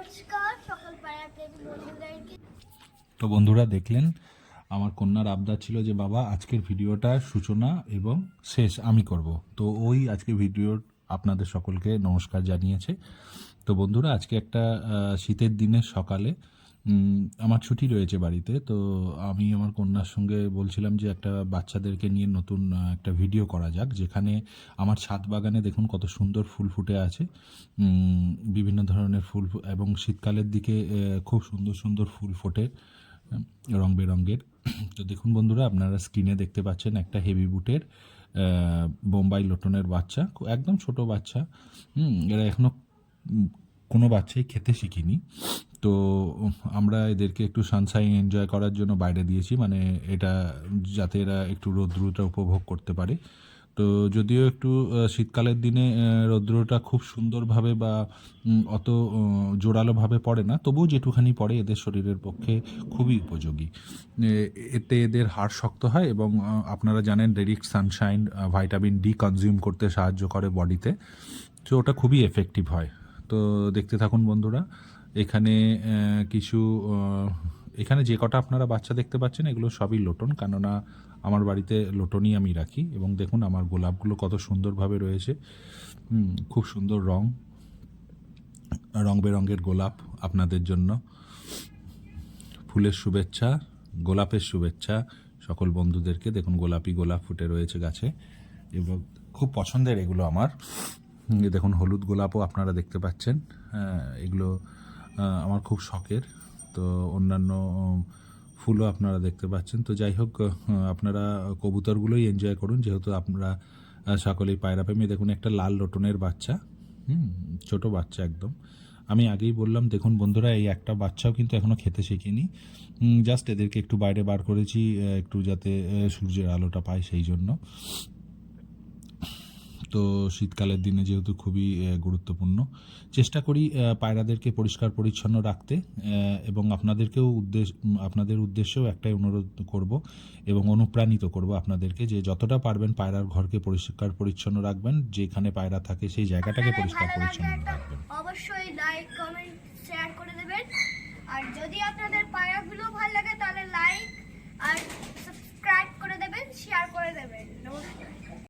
নমস্কার সকল পাড়া প্রেমী বন্ধুদেরকে। তো বন্ধুরা দেখলেন আমার কন্যার আবদার ছিল যে বাবা আজকের ভিডিওটার সূচনা এবং শেষ আমি করব। তো ওই আজকের ভিডিওর আপনাদের সকলকে নমস্কার জানিয়েছে। তো বন্ধুরা আজকে একটা শীতের দিনের সকালে আমার ছুটি রয়েছে বাড়িতে। তো আমি আমার কন্যার সঙ্গে বলছিলাম যে একটা বাচ্চাদেরকে নিয়ে নতুন একটা ভিডিও করা যাক, যেখানে আমার ছাদ বাগানে দেখুন কত সুন্দর ফুল ফুটে আছে। বিভিন্ন ধরনের ফুল এবং শীতকালের দিকে খুব সুন্দর সুন্দর ফুল ফোটে রং বেরঙের। তো দেখুন বন্ধুরা, আপনারা স্ক্রিনে দেখতে পাচ্ছেন একটা হেভি বুটের বোম্বাই লোটনের বাচ্চা, একদম ছোট বাচ্চা। এরা এখনও কোনো বাচ্চাই খেতে শিখিনি। তো আমরা এদেরকে একটু সানশাইন এনজয় করার জন্য বাইরে দিয়েছি, মানে এটা যাতে এরা একটু রৌদ্রটা উপভোগ করতে পারে। তো যদিও একটু শীতকালের দিনে রৌদ্রটা খুব সুন্দরভাবে বা অত জোরালোভাবে পড়ে না, তবুও যেটুখানি পড়ে এদের শরীরের পক্ষে খুবই উপযোগী। এতে এদের হাড় শক্ত হয় এবং আপনারা জানেন direct Sunshine vitamin D consume করতে সাহায্য করে বডিতে। তো ওটা খুবই এফেক্টিভ হয়। তো দেখতে থাকুন বন্ধুরা। এখানে কিছু এখানে যে কটা আপনারা বাচ্চা দেখতে পাচ্ছেন এগুলো সবই লোটন, কেননা আমার বাড়িতে লোটনই আমি রাখি। এবং দেখুন আমার গোলাপগুলো কত সুন্দরভাবে রয়েছে। খুব সুন্দর রং বেরঙের গোলাপ আপনাদের জন্য। ফুলের শুভেচ্ছা, গোলাপের শুভেচ্ছা সকল বন্ধুদেরকে। দেখুন গোলাপি গোলাপ ফুটে রয়েছে গাছে এবং খুব পছন্দের এগুলো আমার। দেখুন হলুদ গোলাপও আপনারা দেখতে পাচ্ছেন। এগুলো আমার খুব শখের। তো অন্যান্য ফুলও আপনারা দেখতে পাচ্ছেন। তো যাই হোক, আপনারা কবুতরগুলোই এনজয় করুন, যেহেতু আপনারা সকলেই পায়রাপ্রেমী। দেখুন একটা লাল লোটনের বাচ্চা, ছোট বাচ্চা একদম। আমি আগেই বললাম, দেখুন বন্ধুরা এই একটা বাচ্চাও কিন্তু এখনও খেতে শেখেনি। জাস্ট এদেরকে একটু বাইরে বার করেছি, একটু যাতে সূর্যের আলোটা পায় সেই জন্য। তো শীতকালের দিনে যেহেতু খুবই গুরুত্বপূর্ণ, চেষ্টা করি পায়রাদেরকে পরিষ্কার পরিচ্ছন্ন রাখতে। এবং আপনাদের উদ্দেশ্যেও একটাই অনুরোধ করব এবং অনুপ্রাণিত করব আপনাদেরকে যে যতটা পারবেন পায়রার ঘরকে পরিষ্কার পরিচ্ছন্ন রাখবেন, যেখানে পায়রা থাকে সেই জায়গাটাকে পরিষ্কার পরিচ্ছন্ন রাখবেন। অবশ্যই লাইক কমেন্ট শেয়ার করে দেবেন। আর যদি আপনাদের পায়রাগুলো ভালো লাগে তাহলে লাইক আর সাবস্ক্রাইব করে দেবেন, শেয়ার করে দেবেন। নমস্কার।